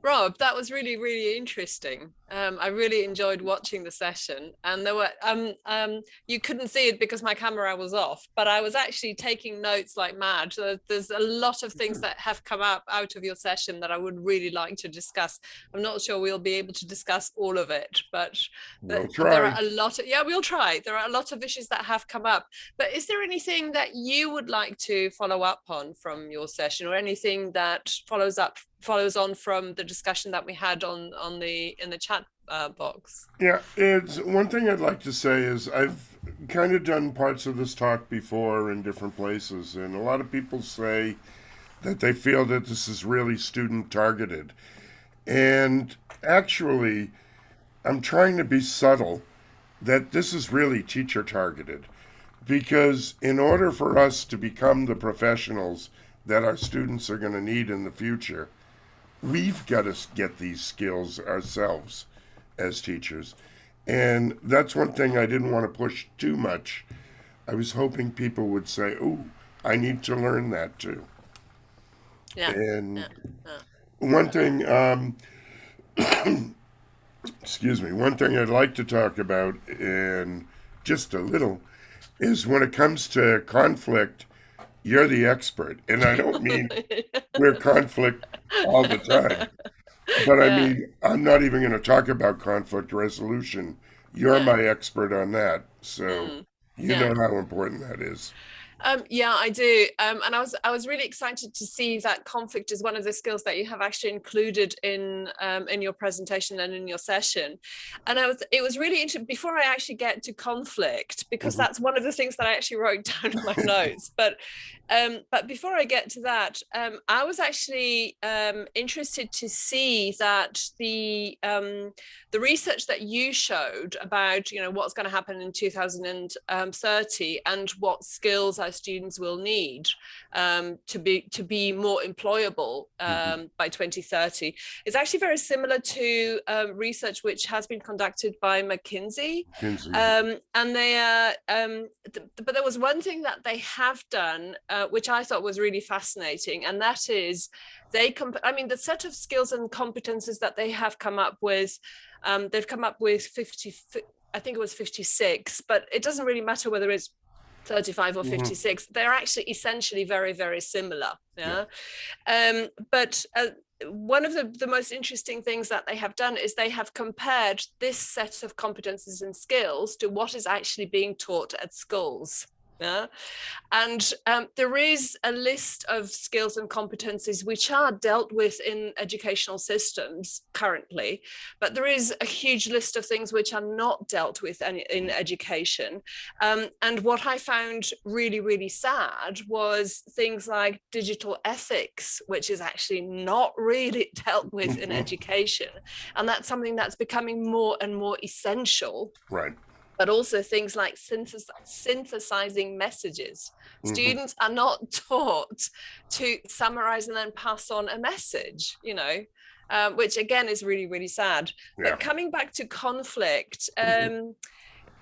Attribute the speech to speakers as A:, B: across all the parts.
A: Rob, that was really, really interesting. I really enjoyed watching the session, and there were you couldn't see it because my camera was off, but I was actually taking notes like mad. There's a lot of things that have come up out of your session that I would really like to discuss. I'm not sure we'll be able to discuss all of it, but
B: We'll
A: there
B: try.
A: are a lot of, yeah, we'll try. There are a lot of issues that have come up. But is there anything that you would like to follow up on from your session, or anything that follows on from the discussion that we had on the in the chat box?
B: Yeah, it's one thing I'd like to say is I've kind of done parts of this talk before in different places, and a lot of people say that they feel that this is really student targeted. And actually, I'm trying to be subtle that this is really teacher targeted. Because in order for us to become the professionals that our students are going to need in the future, we've got to get these skills ourselves as teachers. And that's one thing I didn't want to push too much. I was hoping people would say, "Ooh, I need to learn that too."
A: Yeah,
B: And
A: yeah, yeah,
B: one thing, excuse me, one thing I'd like to talk about, and just a little, is when it comes to conflict, you're the expert. And I don't mean we're conflict all the time, but I
A: yeah,
B: mean, I'm not even going to talk about conflict resolution. You're
A: yeah.
B: my expert on that. So
A: Mm,
B: you
A: yeah.
B: know how important that is.
A: Yeah, I do. And I was really excited to see that conflict is one of the skills that you have actually included in your presentation and in your session. And it was really interesting before I actually get to conflict, because
B: Mhm.
A: that's one of the things that I actually wrote down in my notes. But before I get to that, I was actually interested to see that the research that you showed about, what's going to happen in 2030 and what skills our students will need to be more employable
B: Mhm.
A: by 2030 is actually very similar to research which has been conducted by McKinsey.
B: Kinsey.
A: And but there was one thing that they have done, which I thought was really fascinating, and that is the set of skills and competences that they have come up with. They've come up with 50, I think it was 56, but it doesn't really matter whether it's 35 or
B: Mhm.
A: 56. They're actually essentially very, very similar.
B: Yeah.
A: Yeah. But one of the most interesting things that they have done is they have compared this set of competences and skills to what is actually being taught at schools. Yeah. And there is a list of skills and competencies which are dealt with in educational systems currently, but there is a huge list of things which are not dealt with in education. And what I found really, really sad was things like digital ethics, which is actually not really dealt with in
B: Mhm.
A: education. And that's something that's becoming more and more essential,
B: Right.
A: but also things like synthesizing messages.
B: Hmm.
A: Students are not taught to summarize and then pass on a message, which again is really, really sad.
B: Yeah.
A: But coming back to conflict,
B: Hmm.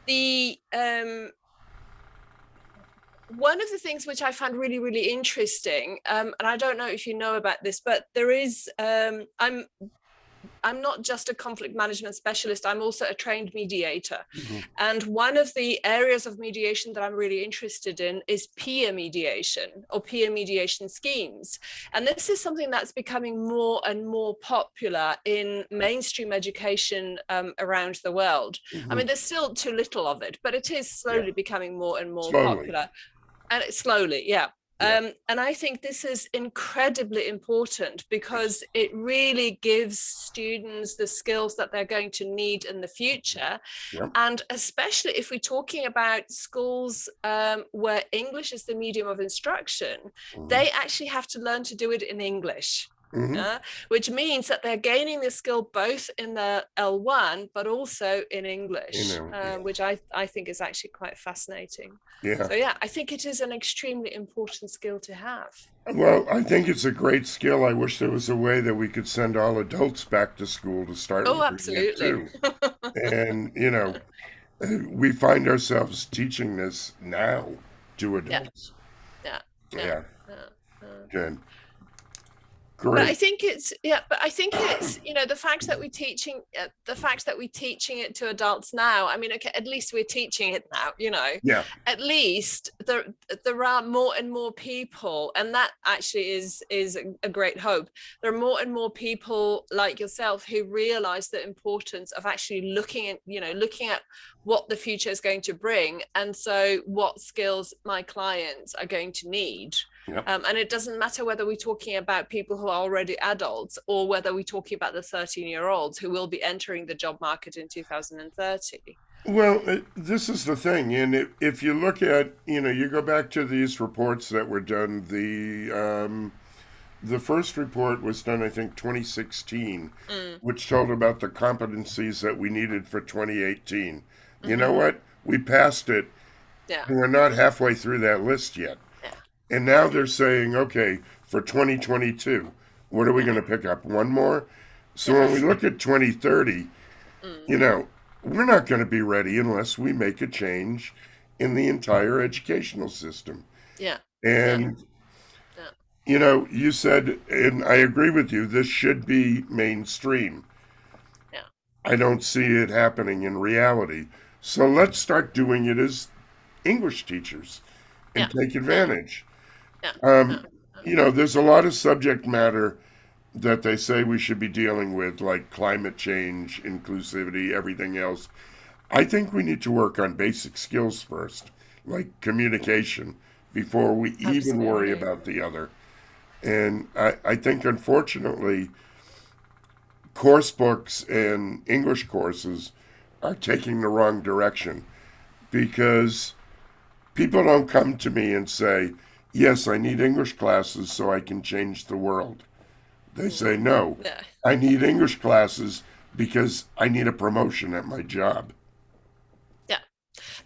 A: the one of the things which I found really, really interesting, and I don't know if you know about this, but there is, I'm not just a conflict management specialist, I'm also a trained mediator.
B: Hmm.
A: And one of the areas of mediation that I'm really interested in is peer mediation or peer mediation schemes. And this is something that's becoming more and more popular in mainstream education around the world. I
B: Hmm.
A: mean, there's still too little of it, but it is
B: Yeah.
A: slowly becoming more and more
B: Slowly.
A: popular. And it's slowly, yeah.
B: Yeah.
A: And I think this is incredibly important because it really gives students the skills that they're going to need in the future.
B: Yep.
A: And especially if we're talking about schools where English is the medium of instruction,
B: Hmm.
A: they actually have to learn to do it in English.
B: Hmm.
A: Uh, which means that they're gaining the skill both in the L1 but also in
B: You
A: English,
B: know. Yeah.
A: which I think is actually quite fascinating.
B: Yeah.
A: So yeah, I think it is an extremely important skill to have.
B: Well, I think it's a great skill. I wish there was a way that we could send all adults back to school to start
A: Oh,
B: learning it
A: absolutely.
B: too. And, we find ourselves teaching this now to
A: Yeah,
B: adults.
A: yeah, yeah,
B: Yeah.
A: yeah, yeah.
B: Good.
A: But I
B: Great.
A: think it's but I think it's the fact that we're teaching it to adults now. I mean, okay, at least we're teaching it now.
B: Yeah.
A: At least there are more and more people, and that actually is a great hope. There are more and more people like yourself who realize the importance of actually looking at what the future is going to bring, and so what skills my clients are going to need.
B: Yep.
A: And it doesn't matter whether we're talking about people who are already adults or whether we're talking about the 13-year-olds who will be entering the job market in 2030.
B: Well, this is the thing, and if you look at, you go back to these reports that were done. The first report was done, I think, 2016, which told about the competencies that we needed for 2018. You know what? We passed it,
A: Yeah.
B: and we're not halfway through that list yet.
A: Yeah.
B: And now they're saying, okay, for 2022, what are we going to pick up? One more? So when we look at 2030, we're not going to be ready unless we make a change in the entire educational system.
A: Yeah.
B: And,
A: Yeah.
B: you said, and I agree with you, this should be mainstream.
A: Yeah.
B: I don't see it happening in reality. So let's start doing it as English teachers and
A: Yeah.
B: take advantage.
A: Yeah.
B: There's a lot of subject matter that they say we should be dealing with, like climate change, inclusivity, everything else. I think we need to work on basic skills first, like communication, before we even worry
A: Absolutely.
B: about the other. And I think, unfortunately, course books and English courses are taking the wrong direction because people don't come to me and say, yes, I need English classes so I can change the world. They say, no,
A: Yeah.
B: I need English classes because I need a promotion at my job.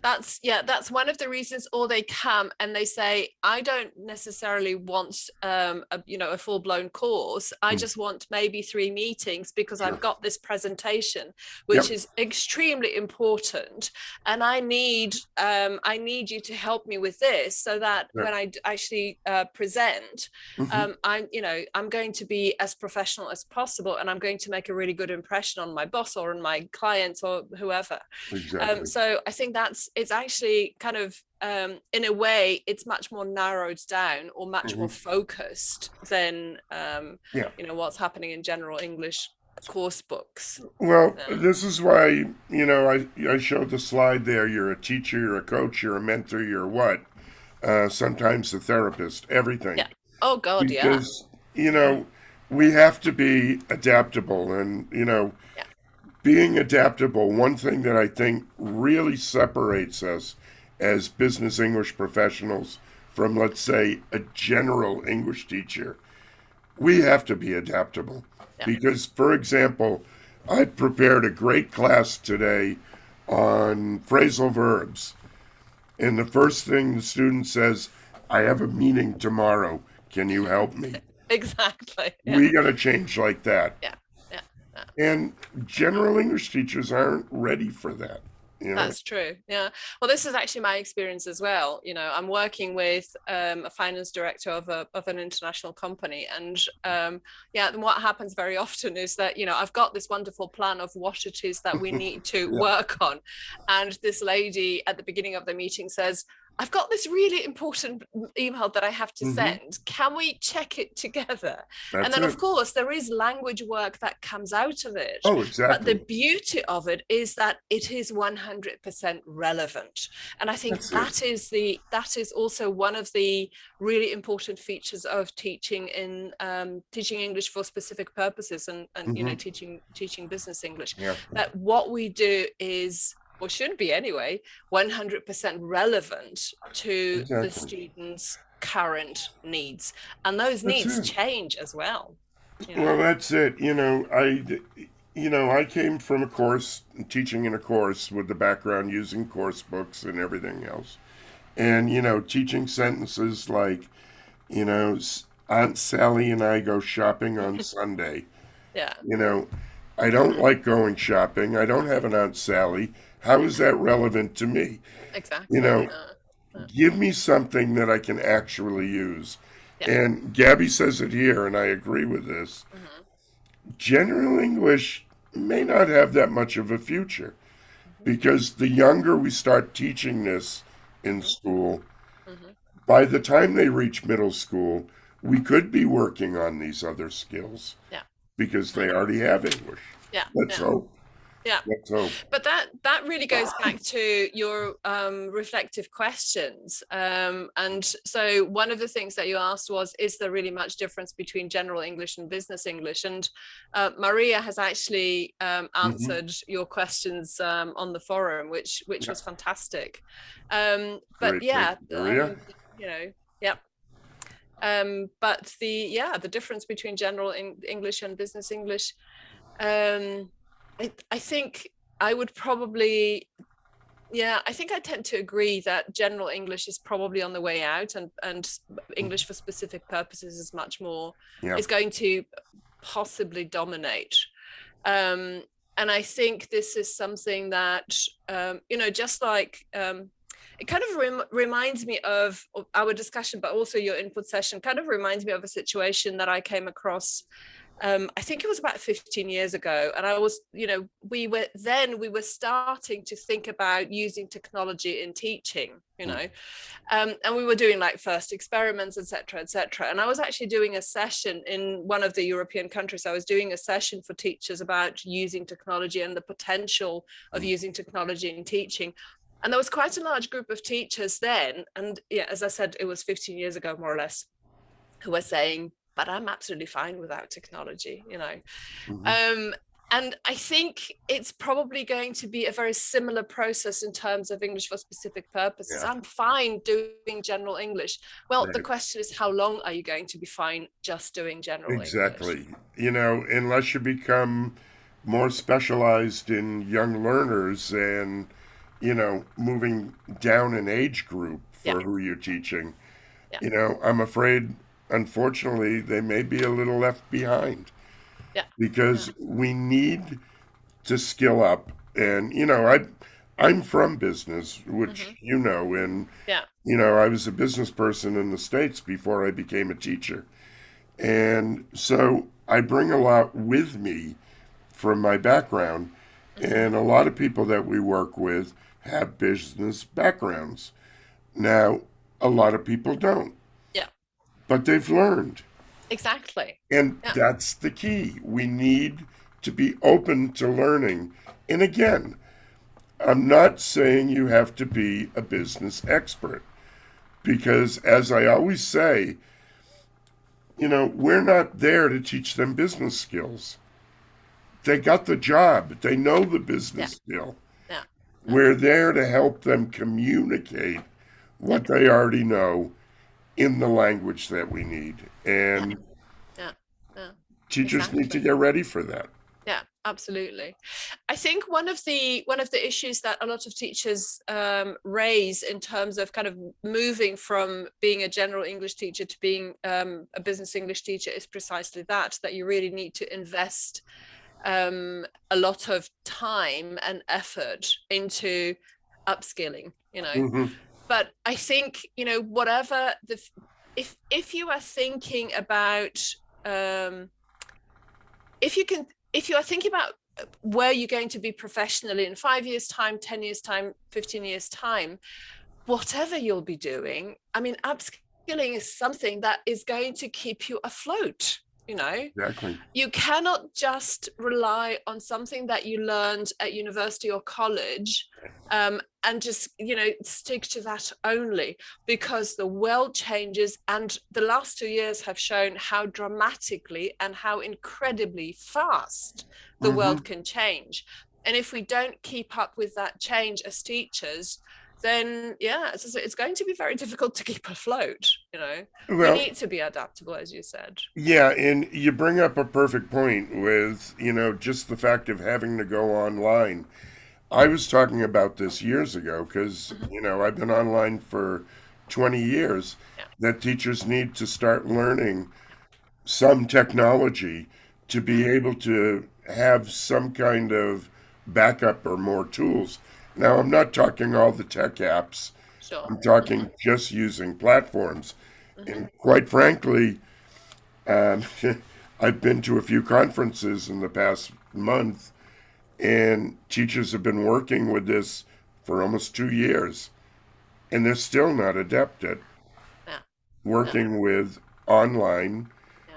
A: That's one of the reasons. Or they come and they say, I don't necessarily want a full-blown course. I just want maybe 3 meetings because
B: Sure.
A: I've got this presentation which
B: Yep.
A: is extremely important, and I need you to help me with this so that
B: Yep.
A: when I actually present,
B: Mm-hmm.
A: I'm going to be as professional as possible, and I'm going to make a really good impression on my boss or on my clients or whoever.
B: Exactly.
A: So I think it's actually kind of in a way it's much more narrowed down or much more
B: Mm-hmm.
A: focused than
B: Yeah.
A: what's happening in general English course books.
B: Well,
A: Yeah.
B: this is why, I showed the slide there. You're a teacher, you're a coach, you're a mentor, you're what? Sometimes a therapist, everything.
A: Yeah. Oh God, yeah.
B: Because, we have to be adaptable. And,
A: Yeah.
B: being adaptable, one thing that I think really separates us as business English professionals from, let's say, a general English teacher, we have to be adaptable.
A: Yeah.
B: Because, for example, I prepared a great class today on phrasal verbs. And the first thing the student says, I have a meeting tomorrow. Can you help me?
A: Exactly. Yeah.
B: We got to change like that.
A: Yeah. Yeah. Yeah.
B: And general English teachers aren't ready for that.
A: That's true. Yeah. Well, this is actually my experience as well. I'm working with a finance director of an international company, and what happens very often is that I've got this wonderful plan of what it is that we need to
B: Yeah.
A: work on, and this lady at the beginning of the meeting says, I've got this really important email that I have to
B: Mm-hmm.
A: send. Can we check it together? And
B: That's
A: then, of
B: it.
A: course, there is language work that comes out of it.
B: Oh,
A: But the
B: exactly.
A: beauty of it is that it is 100% relevant. And I think
B: That's it.
A: that is also one of the really important features of teaching teaching English for specific purposes, and
B: Mm-hmm.
A: teaching business English.
B: Yeah.
A: That what we do is, or should be anyway, 100% relevant to the
B: Exactly.
A: students' current needs, and those
B: That's
A: needs
B: it.
A: change as well.
B: Well, that's it. I came from a course, teaching in a course with the background using course books and everything else. And, teaching sentences like, Aunt Sally and I go shopping on Sunday.
A: Yeah.
B: You know, I don't like going shopping. I don't have an Aunt Sally. How is that relevant to me? You
A: Exactly.
B: know, give me something that I can actually use.
A: Yeah.
B: And Gabby says it here, and I agree with this.
A: Hmm.
B: General English may not have that much of a future
A: Hmm.
B: because the younger we start teaching this in
A: Hmm.
B: school,
A: Hmm.
B: by the time they reach middle school, we could be working on these other skills
A: Yeah.
B: because
A: Yeah.
B: they already have English.
A: Yeah.
B: Let's
A: Yeah.
B: hope.
A: Yeah.
B: Let's hope.
A: But that really goes back to your reflective questions. And so one of the things that you asked was, is there really much difference between general English and business English? And Maria has actually
B: Mm-hmm.
A: answered your questions on the forum, which
B: Yeah.
A: was fantastic. But
B: Great. Thank
A: yeah,
B: you, Maria.
A: you know, yeah. But the difference between general English and business English, um, I think I would probably, yeah, I think I tend to agree that general English is probably on the way out, and English for specific purposes is much more,
B: Yeah.
A: is going to possibly dominate. Um, and I think this is something that, just like, it kind of reminds me of our discussion, but also your input session kind of reminds me of a situation that I came across. I think it was about 15 years ago. And I was, we were starting to think about using technology in teaching, and we were doing like first experiments, etc., etc. And I was actually doing a session in one of the European countries. I was doing a session for teachers about using technology and the potential of using technology in teaching. And there was quite a large group of teachers then. And yeah, as I said, it was 15 years ago, more or less, who were saying, but I'm absolutely fine without technology.
B: Mm-hmm.
A: Um, and I think it's probably going to be a very similar process in terms of English for specific purposes.
B: Yeah.
A: I'm fine doing general English. Well, the
B: Right.
A: question is, how long are you going to be fine just doing general English?
B: Exactly. Unless you become more specialized in young learners and, moving down an age group
A: Yeah,
B: for who you're teaching,
A: yeah,
B: I'm afraid, unfortunately, they may be a little left behind
A: yeah, yeah.
B: because we need to skill up. And, I'm from business, which,
A: Hmm.
B: and,
A: Yeah.
B: I was a business person in the States before I became a teacher. And so I bring a lot with me from my background.
A: Hmm.
B: And a lot of people that we work with have business backgrounds. Now, a lot of people don't,
A: Yeah,
B: but they've learned.
A: exactly.
B: And
A: Yeah.
B: that's the key. We need to be open to learning. And again, I'm not saying you have to be a business expert because, as I always say, we're not there to teach them business skills. They got the job, they know the
A: Yeah.
B: business skill.
A: Yeah. Yeah.
B: We're there to help them communicate
A: Yeah.
B: what they already know in the language that we need.
A: Yeah.
B: And
A: Yeah. Yeah.
B: teachers need to
A: Exactly.
B: get ready for that.
A: Yeah, absolutely. I think one of the issues that a lot of teachers raise in terms of kind of moving from being a general English teacher to being a business English teacher is precisely that you really need to invest a lot of time and effort into upskilling.
B: Mm-hmm.
A: But I think whatever the if you are thinking about um, if you are thinking about where you're going to be professionally in 5 years time, 10 years time, 15 years time, whatever you'll be doing, I mean, upskilling is something that is going to keep you afloat.
B: Exactly.
A: You cannot just rely on something that you learned at university or college, and just stick to that only, because the world changes, and the last 2 years have shown how dramatically and how incredibly fast the
B: Mm-hmm.
A: world can change. And if we don't keep up with that change as teachers, then yeah, it's going to be very difficult to keep afloat. We
B: Well,
A: need to be adaptable, as you said.
B: yeah, and you bring up a perfect point with, just the fact of having to go online. I was talking about this years ago because,
A: Mhm.
B: I've been online for 20 years,
A: Yeah.
B: that teachers need to start learning some technology to
A: Yeah.
B: be able to have some kind of backup or more tools. Now, I'm not talking all the tech apps,
A: Sure.
B: I'm
A: Hmm.
B: talking just using platforms. And quite frankly, um, I've been to a few conferences in the past month, and teachers have been working with this for almost 2 years, and they're still not adept at
A: Yeah. Yeah.
B: working with online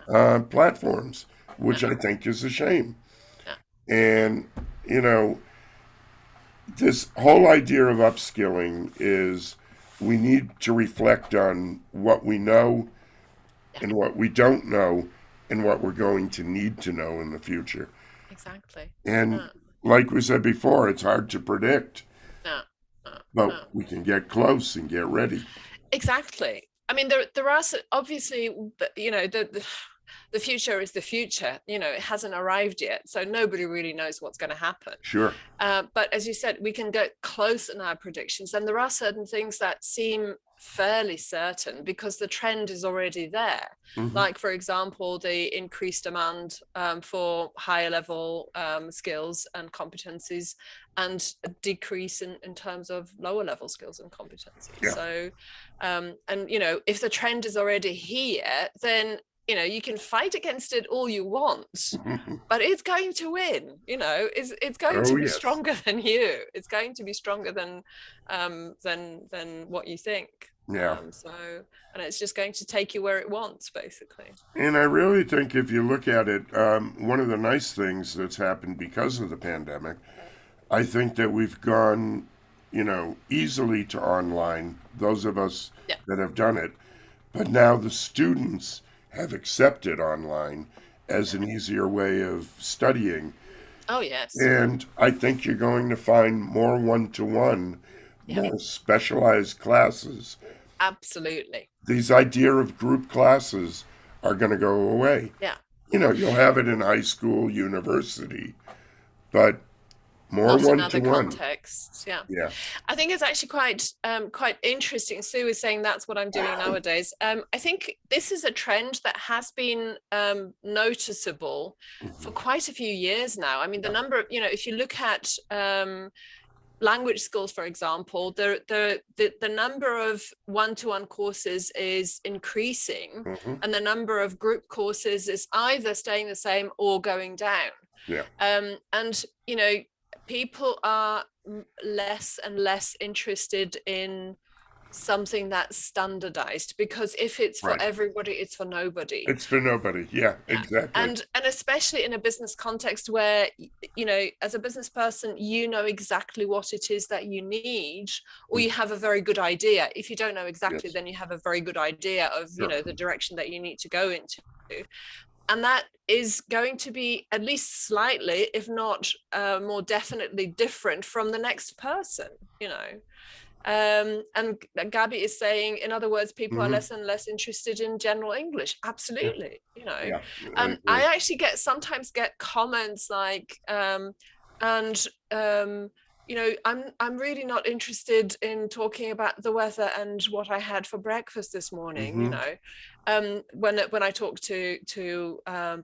A: Yeah.
B: platforms,
A: Yeah.
B: which I think is a shame.
A: Yeah.
B: And, you know, this whole idea of upskilling is we need to reflect on what we know
A: Yeah.
B: and what we don't know and what we're going to need to know in the future.
A: Exactly.
B: And
A: Yeah.
B: like we said before, it's hard to predict,
A: Yeah. Yeah.
B: but
A: Yeah.
B: we can get close and get ready.
A: Exactly. I mean, there are obviously, the future is the future. It hasn't arrived yet, so nobody really knows what's going to happen.
B: Sure.
A: But as you said, we can get close in our predictions, and there are certain things that seem fairly certain because the trend is already there.
B: Mm-hmm.
A: Like, for example, the increased demand for higher level skills and competencies, and a decrease in terms of lower level skills and competencies.
B: Yeah.
A: So, and if the trend is already here, then you can fight against it all you want, but it's going to win. It's going to be
B: yes.
A: stronger than you. It's going to be stronger than what you think.
B: Yeah.
A: And it's just going to take you where it wants, basically.
B: And I really think if you look at it, one of the nice things that's happened because of the pandemic, I think that we've gone, easily to online, those of us that have done it. But now the students have accepted online as an easier way of studying.
A: Oh, yes.
B: And I think you're going to find more one-to-one, more specialized classes.
A: Absolutely.
B: These idea of group classes are going to go away.
A: Yeah.
B: You'll have it in high school, university, but more
A: Not in
B: one-to-one.
A: other contexts.
B: Yeah.
A: I think it's actually quite interesting. Sue is saying that's what I'm doing nowadays. I think this is a trend that has been noticeable for quite a few years now. I mean, the number of, if you look at language schools, for example, the number of one-to-one courses is increasing, and the number of group courses is either staying the same or going down.
B: Yeah.
A: And people are less and less interested in something that's standardized, because if it's for everybody, it's for nobody.
B: It's for nobody. Yeah, exactly.
A: And especially in a business context where, as a business person, exactly what it is that you need, or you have a very good idea. If you don't know exactly, then you have a very good idea of, the direction that you need to go into. And that is going to be at least slightly, if not more definitely different from the next person, And Gabby is saying, in other words, people are less and less interested in general English. Absolutely, I actually sometimes get comments like, I'm really not interested in talking about the weather and what I had for breakfast this morning. When I talk to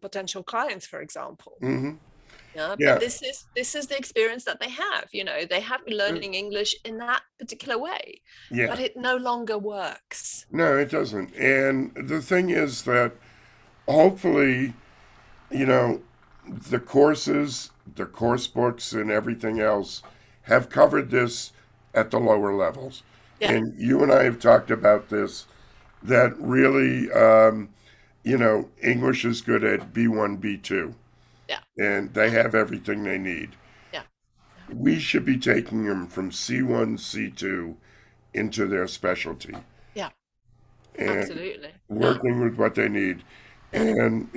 A: potential clients, for example. But this is the experience that they have. They have been learning English in that particular way, but it no longer works.
B: No, it doesn't. And the thing is that hopefully, the courses, the course books, and everything else have covered this at the lower levels.
A: Yeah.
B: And you and I have talked about this, that really, English is good at B1, B2.
A: Yeah.
B: And they have everything they need.
A: Yeah.
B: We should be taking them from C1, C2 into their specialty.
A: Yeah.
B: And
A: absolutely.
B: Working with what they need. And,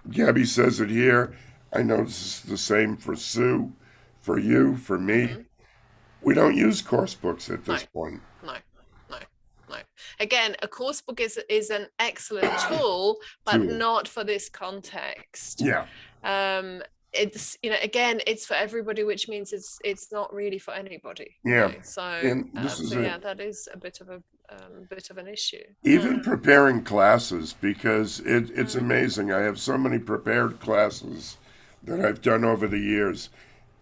B: Gabby says it here. I know this is the same for Sue, for you, for me. We don't use course books at this point.
A: No. Again, a course book is an excellent tool, but not for this context.
B: Yeah.
A: It's again, it's for everybody, which means it's not really for anybody.
B: Yeah.
A: So that is a bit of an issue.
B: Even preparing classes, because it's amazing. I have so many prepared classes that I've done over the years,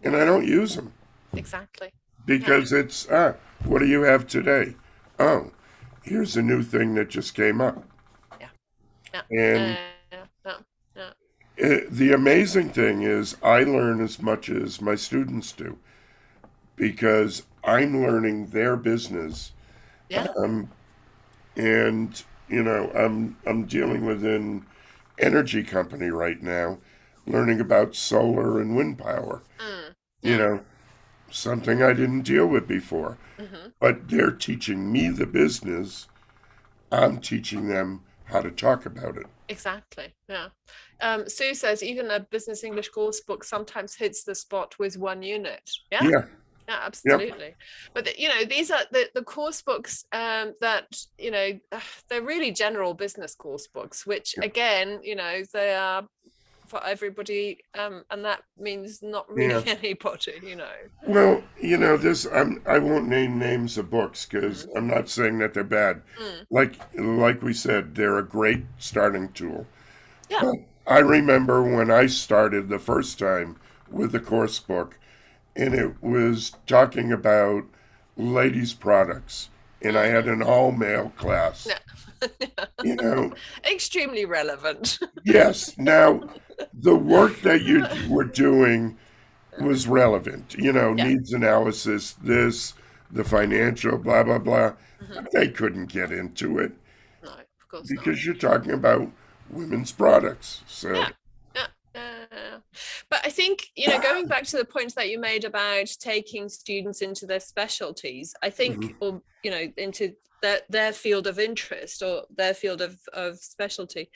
B: and I don't use them.
A: Exactly.
B: Because it's, what do you have today? Oh, here's a new thing that just came up.
A: Yeah. Yeah.
B: And
A: Yeah. Yeah. Yeah.
B: the amazing thing is I learn as much as my students do because I'm learning their business.
A: Yeah.
B: Um, and I'm dealing with an energy company right now, learning about solar and wind power. You
A: Yeah.
B: know, something I didn't deal with before.
A: Hmm.
B: But they're teaching me the business. I'm teaching them how to talk about it.
A: Exactly. Yeah. Sue says even a business English course book sometimes hits the spot with one unit. Yeah.
B: Yeah.
A: Yeah,
B: Yep.
A: absolutely. But these are the course books that they're really general business course books, which
B: Yep.
A: again, they are for everybody, and that means not really
B: Yeah.
A: anybody.
B: Well, this I won't name names of books because
A: Mm,
B: I'm not saying that they're bad.
A: mm,
B: Like we said, they're a great starting tool.
A: yeah.
B: But I remember when I started the first time with the course book, and it was talking about ladies' products, and I had an all-male class.
A: Yeah.
B: You know,
A: Extremely relevant.
B: yes. Now, the work that you were doing was relevant.
A: Yeah.
B: Needs analysis, this, the financial, blah blah blah.
A: Hmm.
B: But they couldn't get into it
A: No, of course not.
B: because you're talking about women's products. So,
A: Yeah. Yeah. But I think, going back to the points that you made about taking students into their specialties, I think,
B: mhm,
A: or, into their field of interest or their field of specialty.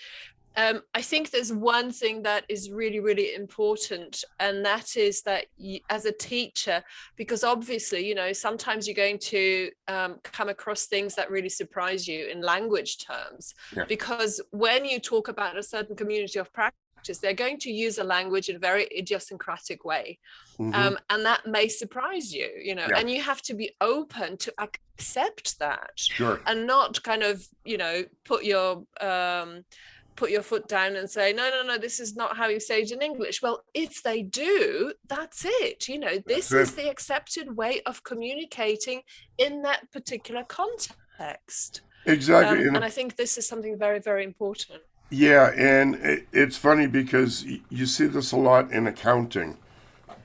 A: I think there's one thing that is really, really important, and that is that you, as a teacher, because obviously, sometimes you're going to come across things that really surprise you in language terms,
B: yeah,
A: because when you talk about a certain community of practice, they're going to use a language in a very idiosyncratic way.
B: hmm,
A: And that may surprise you,
B: yeah,
A: and you have to be open to accept that
B: sure,
A: and not kind of, put your foot down and say, no, no, no, this is not how you say it in English. Well, if they do, that's it.
B: that's
A: This
B: it.
A: is the accepted way of communicating in that particular context.
B: Exactly.
A: And I think this is something very, very important.
B: Yeah, and it's funny because you see this a lot in accounting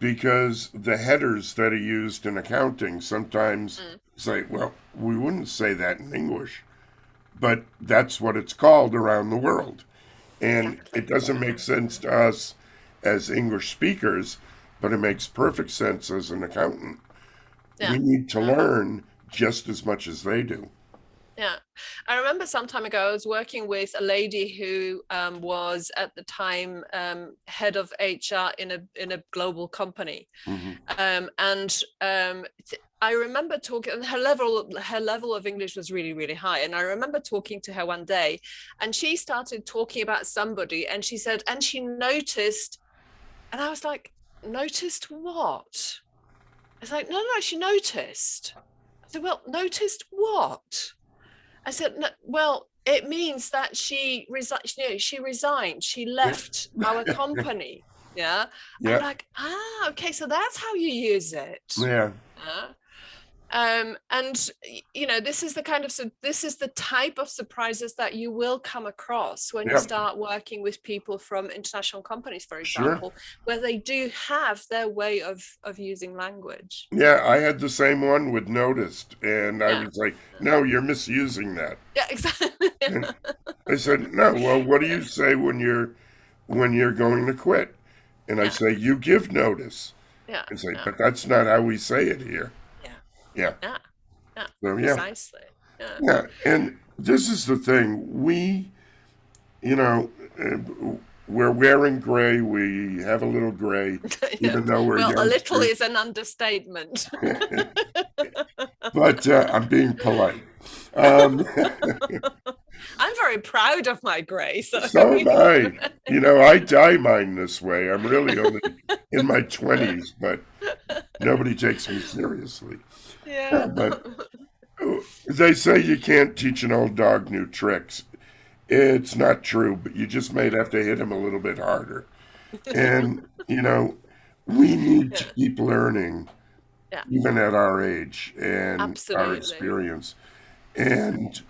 B: because the headers that are used in accounting sometimes
A: Mm,
B: say, well, we wouldn't say that in English, but that's what it's called around the world. And
A: exactly.
B: it doesn't make sense to us as English speakers, but it makes perfect sense as an accountant.
A: Yeah.
B: We need to
A: Yeah.
B: learn just as much as they do.
A: Yeah, I remember some time ago I was working with a lady who was at the time head of HR in a global company,
B: Hmm.
A: and I remember talking. And her level of English was really, really high, and I remember talking to her one day, and she started talking about somebody, and she said, and she noticed, and I was like, noticed what? I was like, no, no, she noticed. I said, well, noticed what? I said, no, well, it means that she resigned. She resigned. She
B: Yeah.
A: left our company. Yeah. I'm
B: Yeah.
A: like, okay, so that's how you use it.
B: Yeah.
A: Yeah. And this is this is the type of surprises that you will come across when you
B: Yeah.
A: start working with people from international companies, for
B: Sure.
A: example, where they do have their way of using language.
B: Yeah, I had the same one with noticed, and I
A: Yeah.
B: was like, "No, you're misusing that."
A: Yeah, exactly.
B: And I said, "No, well, what do you say when you're going to quit?" And I
A: Yeah.
B: say, "You give notice."
A: Yeah.
B: And say,
A: Yeah.
B: "But that's not how we say it here."
A: Yeah.
B: Yeah.
A: Yeah. Yeah,
B: So yeah,
A: precisely. Yeah.
B: yeah. And this is the thing: you know, we're wearing gray. We have a little gray,
A: Yeah.
B: even though we're
A: Well, a little
B: youngsters.
A: is an understatement.
B: But I'm being polite. Um,
A: I'm very proud of my grey, so
B: So am I. I dye mine this way. I'm really only in my 20s, but nobody takes me seriously. Yeah,
A: yeah.
B: but they say you can't teach an old dog new tricks. It's not true, but you just might have to hit him a little bit harder. And, we need to
A: Yeah.
B: keep learning,
A: Yeah.
B: even at our age and our
A: Absolutely.
B: experience. And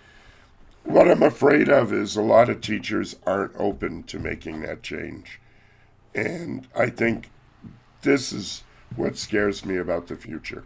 B: what I'm afraid of is a lot of teachers aren't open to making that change. And I think this is what scares me about the future.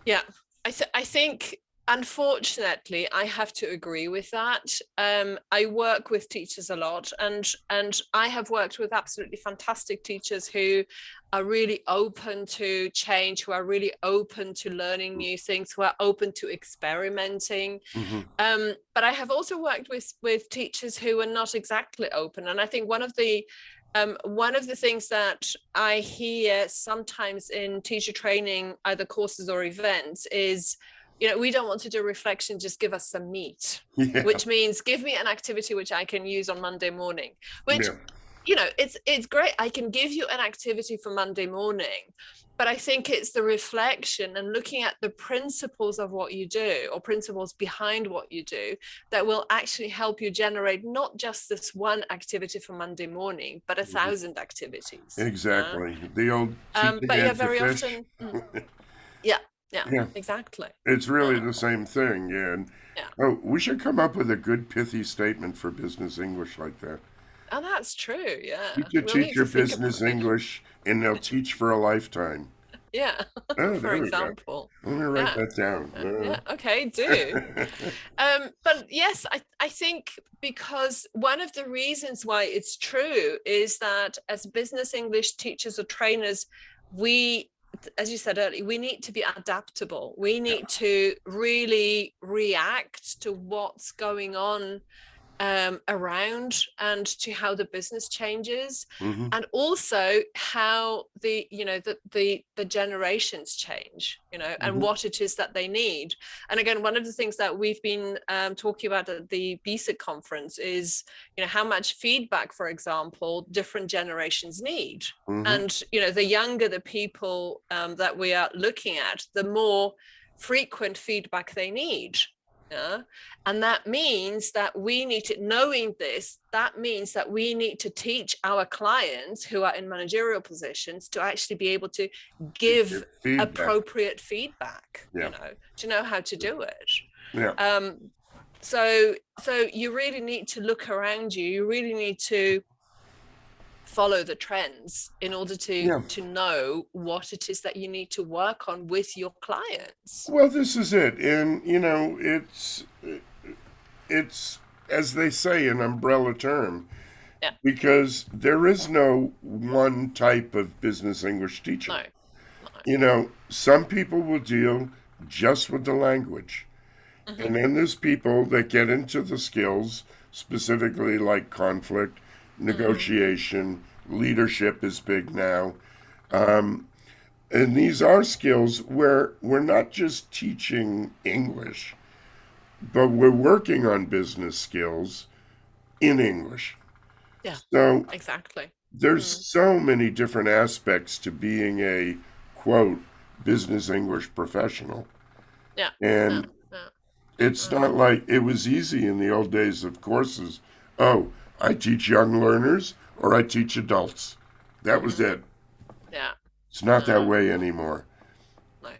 A: Yeah, I think unfortunately I have to agree with that. I work with teachers a lot, and I have worked with absolutely fantastic teachers who are really open to change, who are really open to learning new things, who are open to experimenting.
B: Mm-hmm.
A: But I have also worked with teachers who are not exactly open, and I think one of the things that I hear sometimes in teacher training, either courses or events, is, we don't want to do reflection, just give us some meat,
B: Yeah.
A: which means give me an activity which I can use on Monday morning, which,
B: Yeah.
A: it's great. I can give you an activity for Monday morning, but I think it's the reflection and looking at the principles of what you do, or principles behind what you do, that will actually help you generate not just this one activity for Monday morning, but 1,000 activities.
B: Exactly. The old teaching
A: But yeah,
B: egg to
A: very
B: fish.
A: often, yeah, yeah,
B: Yeah.
A: exactly.
B: It's really
A: Uh,
B: the same thing. Yeah. And
A: yeah.
B: oh, we should come up with a good pithy statement for business English like that.
A: And that's true.
B: You
A: Yeah.
B: could
A: We'll
B: teach
A: need to
B: your
A: think
B: business
A: about it.
B: English and they'll teach for a lifetime.
A: Yeah.
B: Oh,
A: For
B: there we go.
A: example.
B: Let me write
A: Yeah.
B: that down.
A: Yeah. Okay. Do. But yes, I think because one of the reasons why it's true is that as business English teachers or trainers, we, as you said earlier, we need to be adaptable. We need to really react to what's going on around, and to how the business changes,
B: Hmm.
A: and also how the generations change, and
B: Hmm.
A: what it is that they need. And again, one of the things that we've been talking about at the BESIG conference is, how much feedback, for example, different generations need.
B: Hmm.
A: And the younger the people that we are looking at, the more frequent feedback they need. Yeah. And that means that we need to, knowing this, that means that we need to teach our clients who are in managerial positions to actually be able to
B: To give
A: give
B: feedback.
A: appropriate feedback,
B: Yeah.
A: to know how to do it.
B: Yeah.
A: Um, so you really need to look around you. You really need to follow the trends in order to
B: Yeah.
A: know what it is that you need to work on with your clients.
B: Well, this is it. And, it's, as they say, an umbrella term
A: Yeah.
B: because there is no one type of business English teacher.
A: No. No.
B: Some people will deal just with the language.
A: Mm-hmm.
B: And then there's people that get into the skills, specifically like conflict,
A: Mm-hmm.
B: negotiation, leadership is big now.
A: Mm-hmm.
B: And these are skills where we're not just teaching English, but we're working on business skills in English.
A: Yeah,
B: So
A: exactly.
B: there's
A: Mm.
B: so many different aspects to being a quote business English professional.
A: Yeah, yeah,
B: And
A: yeah.
B: it's
A: Uh,
B: not like it was easy in the old days of courses. Oh, I teach young learners or I teach adults. That was
A: mm-hmm.
B: it.
A: Yeah,
B: It's not that
A: no,
B: way anymore.
A: no,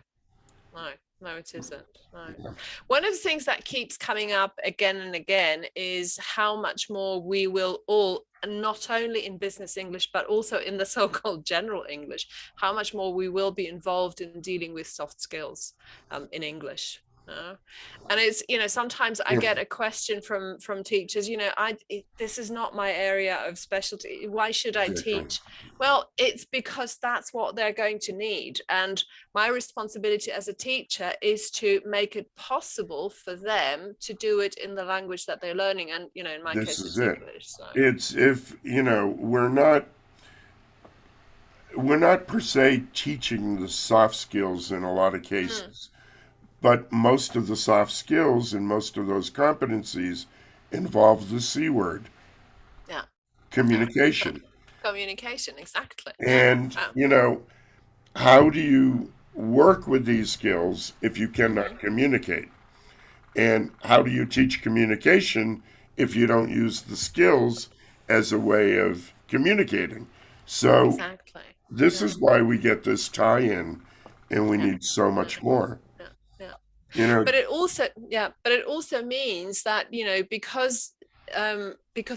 A: no, no, it isn't. No. One of the things that keeps coming up again and again is how much more we will all, not only in business English, but also in the so-called general English, how much more we will be involved in dealing with soft skills in English. And it's, sometimes I
B: Yeah,
A: get a question from teachers, this is not my area of specialty, why should I
B: exactly.
A: teach? Well, it's because that's what they're going to need, and my responsibility as a teacher is to make it possible for them to do it in the language that they're learning, and in my
B: This
A: case
B: is
A: it's
B: it.
A: English. So
B: It's if, we're not per se teaching the soft skills in a lot of
A: mm,
B: cases, but most of the soft skills and most of those competencies involve the C word,
A: yeah, yeah, yeah.
B: communication.
A: Communication, exactly. Yeah,
B: And,
A: yeah.
B: how do you work with these skills if you
A: Mm-hmm.
B: cannot communicate? And how do you teach communication if you don't use the skills as a way of communicating? So,
A: Exactly.
B: this
A: Yeah,
B: is why we get this tie in and we
A: yeah,
B: need so
A: yeah,
B: much more.
A: yeah, yeah.
B: You know,
A: But it also means that, because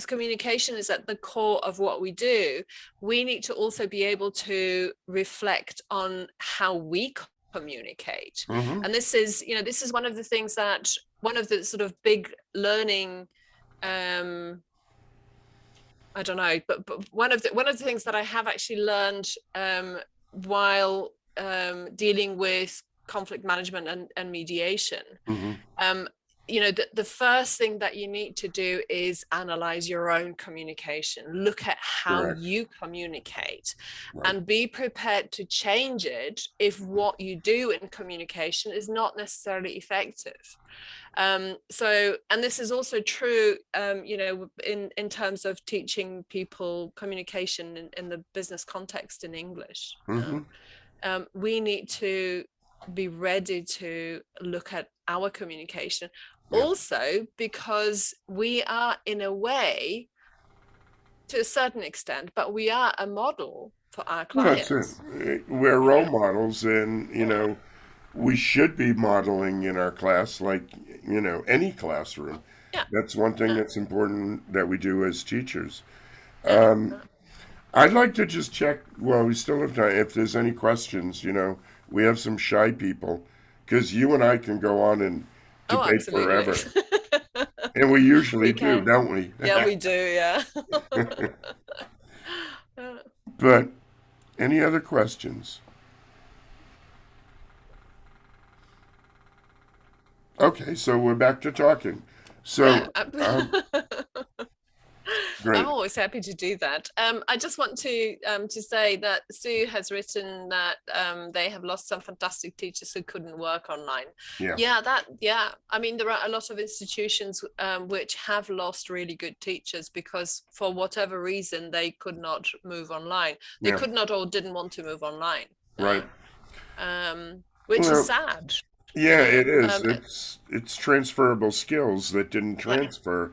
A: communication is at the core of what we do, we need to also be able to reflect on how we communicate.
B: mm-hmm.
A: And this is one of the things that, one of the sort of big learning, I don't know, but one of the things that I have actually learned while dealing with conflict management and mediation,
B: Mm-hmm.
A: the first thing that you need to do is analyze your own communication, look at how
B: Correct.
A: you communicate,
B: Right.
A: and be prepared to change it if what you do in communication is not necessarily effective. And this is also true, in terms of teaching people communication in the business context in English.
B: Mm-hmm.
A: We need to be ready to look at our communication,
B: Yeah.
A: also because we are, in a way, to a certain extent, but we are a model for our
B: Well, that's it.
A: clients.
B: We're
A: You
B: role
A: know,
B: models, and
A: yeah,
B: we should be modeling in our class, like any classroom.
A: yeah,
B: That's one thing
A: yeah,
B: that's important that we do as teachers.
A: yeah.
B: Um, I'd like to just check, well, we still have time, if there's any questions. We have some shy people, because you and I can go on and
A: Oh,
B: debate
A: absolutely.
B: forever. And we usually
A: We
B: do,
A: can.
B: don't we?
A: Yeah, we do. Yeah.
B: But any other questions? Okay, so we're back to talking.
A: Yeah.
B: So,
A: I'm
B: great.
A: always happy to do that. I just want to say that Sue has written that they have lost some fantastic teachers who couldn't work online.
B: Yeah,
A: Yeah. I mean, there are a lot of institutions which have lost really good teachers because, for whatever reason, they could not move online. They
B: yeah,
A: could not, or didn't want to move online,
B: right.
A: which is
B: Well,
A: sad.
B: yeah, it is. It's transferable skills that didn't
A: Yeah,
B: transfer,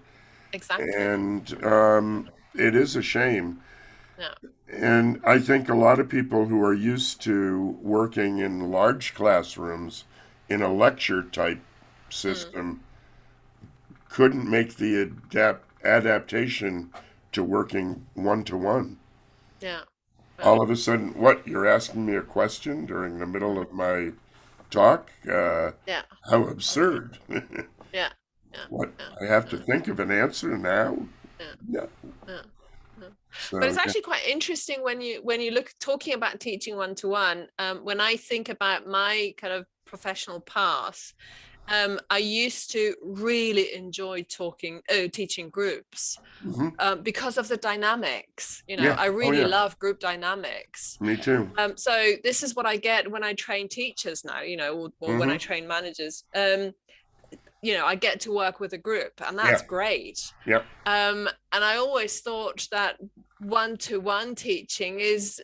A: exactly.
B: and it is a shame.
A: Yeah.
B: And I think a lot of people who are used to working in large classrooms in a lecture type
A: Mm,
B: system couldn't make the adaptation to working one to one.
A: yeah. Yeah.
B: All of a sudden, what? You're asking me a question during the middle
A: Mm,
B: of my talk?
A: yeah.
B: How absurd.
A: Yeah. Yeah.
B: What?
A: Yeah.
B: I have to
A: Yeah.
B: think of an answer now?
A: Yeah.
B: No.
A: Yeah. Yeah. But
B: So,
A: it's
B: yeah.
A: actually quite interesting when you look talking about teaching one to one. When I think about my kind of professional path, I used to really enjoy teaching groups,
B: Hmm.
A: because of the dynamics.
B: Yeah.
A: I
B: Oh,
A: really
B: yeah.
A: love group dynamics.
B: Me too.
A: So this is what I get when I train teachers now, or when
B: Hmm.
A: I train managers. I get to work with a group, and
B: Yeah.
A: that's great.
B: Yep.
A: And I always thought that one-to-one teaching is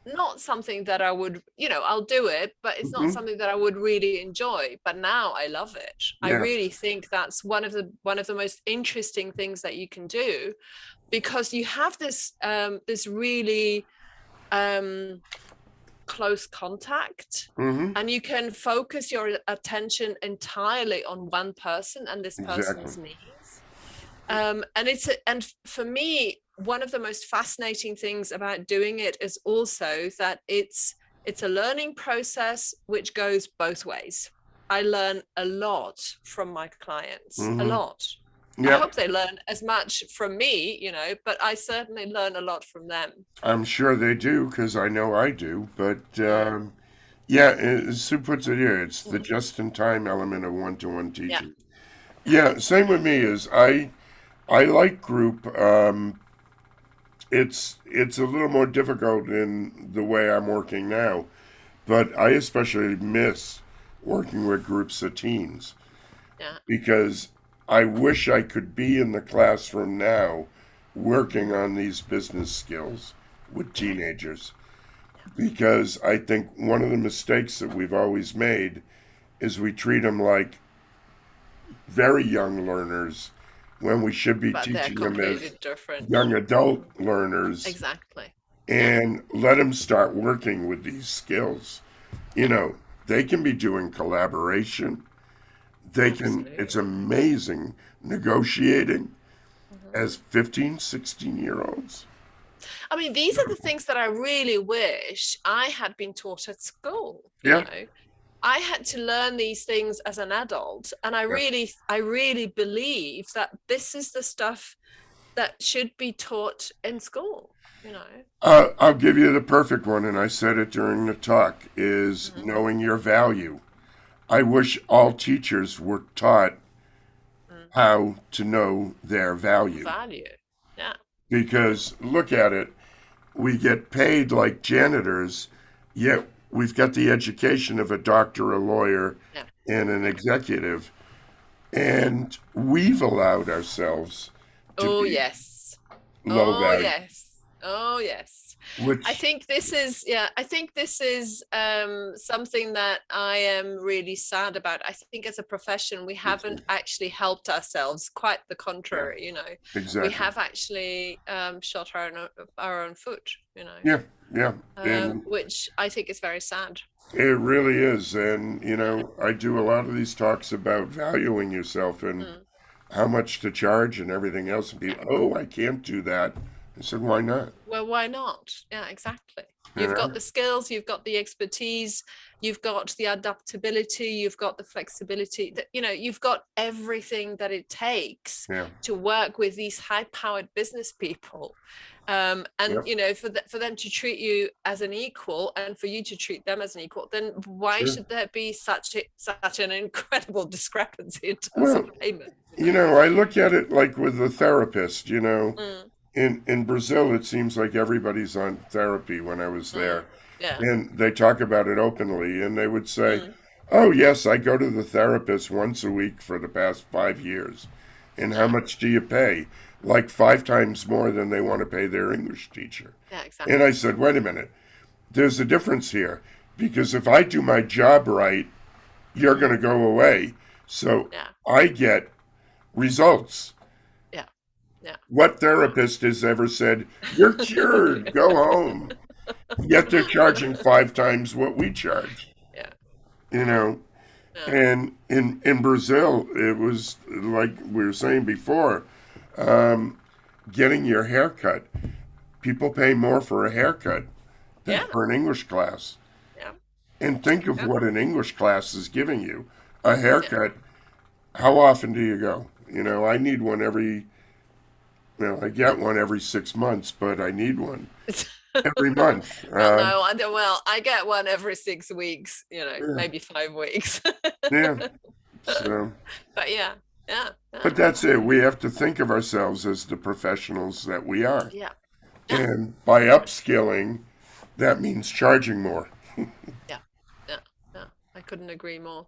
A: not something that I would, I'll do it, but it's not
B: Hmm.
A: something that I would really enjoy. But now I love it. I
B: Yeah.
A: really think that's one of the most interesting things that you can do, because you have this really close contact,
B: Hmm.
A: and you can focus your attention entirely on one person and this
B: Exactly.
A: person's needs. And for me, one of the most fascinating things about doing it is also that it's a learning process which goes both ways. I learn a lot from my clients, a
B: Hmm.
A: lot. I
B: Yep.
A: hope they learn as much from me, but I certainly learn a lot from them.
B: I'm sure they do because I know I do. But
A: Yeah.
B: yeah, as Sue puts it here, it's the
A: Mm.
B: just-in-time element of one-to-one
A: Yeah.
B: teaching. Yeah, same with me. Is I like group. It's a little more difficult in the way I'm working now, but I especially miss working with groups of teens
A: Yeah.
B: because I wish I could be in the classroom now working on these business skills with teenagers because I think one of the mistakes that we've always made is we treat them like very young learners when we should be
A: But they're
B: teaching them
A: completely
B: as
A: different.
B: young adult learners
A: Exactly. Yeah.
B: and let them start working with these skills. You know, they can be doing collaboration. it's
A: Absolutely.
B: amazing negotiating
A: Mhm.
B: as 15, 16-year olds.
A: I mean, these are the things that I really wish I had been taught at school, you
B: Yeah,
A: know. I had to learn these things as an adult, and
B: yeah.
A: I really believe that this is the stuff that should be taught in school, you know.
B: I'll give you the perfect one, and I said it during the talk, is
A: Mm-hmm.
B: knowing your value. I wish all teachers were taught
A: Mm.
B: how to know their value.
A: Value. Yeah.
B: Because look at it, we get paid like janitors, yet we've got the education of a doctor, a lawyer,
A: Yeah.
B: and an
A: Yeah.
B: executive. And we've allowed ourselves to
A: Oh,
B: be
A: yes.
B: low
A: Oh,
B: value,
A: yes. Oh, yes. I
B: which,
A: think this is, yeah, I think this is something that I am really sad about. I think as a profession, we haven't actually helped ourselves, quite the
B: yeah,
A: contrary, you know. We
B: exactly.
A: have actually shot our own foot, you know,
B: Yeah, yeah. And
A: which I think is very sad.
B: it really is. And,
A: Yeah.
B: I do a lot of these talks about valuing yourself and
A: Mm.
B: how much to charge and everything else. And
A: Yeah.
B: people, oh, I can't do that. I said, why not?
A: Well, why not? Yeah, exactly.
B: You
A: You've got
B: know?
A: the skills, you've got the expertise, you've got the adaptability, you've got the flexibility, that you know, you've got everything that it takes
B: Yeah.
A: to work with these high-powered business people. And
B: Yep.
A: you know, for them to treat you as an equal and for you to treat them as an equal, then why
B: Sure.
A: should there be such an incredible discrepancy in terms of
B: Well,
A: payment, you know?
B: I look at it like with a therapist,
A: Mm,
B: In Brazil, it seems like everybody's on therapy when I was there.
A: mm, yeah.
B: And they talk about it openly. And they would say,
A: Mm,
B: oh, yes, I go to the therapist once a week for the past 5 years. And how
A: yeah.
B: much do you pay? Like 5 times more than they want to pay their English teacher.
A: Yeah,
B: And I
A: exactly.
B: said, wait a minute, there's a difference here. Because if I do my job right, you're going
A: Mm,
B: to go away. So
A: yeah.
B: I get results.
A: Yeah. Yeah.
B: What
A: Yeah.
B: therapist has ever said, you're cured, go home? Yet they're charging 5 times what we charge,
A: Yeah.
B: you
A: Yeah.
B: know?
A: Yeah.
B: And in Brazil, it was like we were saying before, um, getting your hair cut. People pay more for a haircut than
A: Yeah.
B: for an English class.
A: Yeah.
B: And think of
A: Yeah.
B: what an English class is giving you. A
A: Yeah.
B: haircut, how often do you go? I need one every, I get one every 6 months, but I need one every month.
A: Well, no, I don't. Well, I get one every 6 weeks, you know,
B: Yeah,
A: maybe 5 weeks.
B: yeah. So,
A: But yeah, yeah,
B: but
A: yeah,
B: that's it. We have to think of ourselves as the professionals that we are.
A: yeah, yeah,
B: And by upskilling, that means charging more.
A: yeah, yeah, yeah. I couldn't agree more.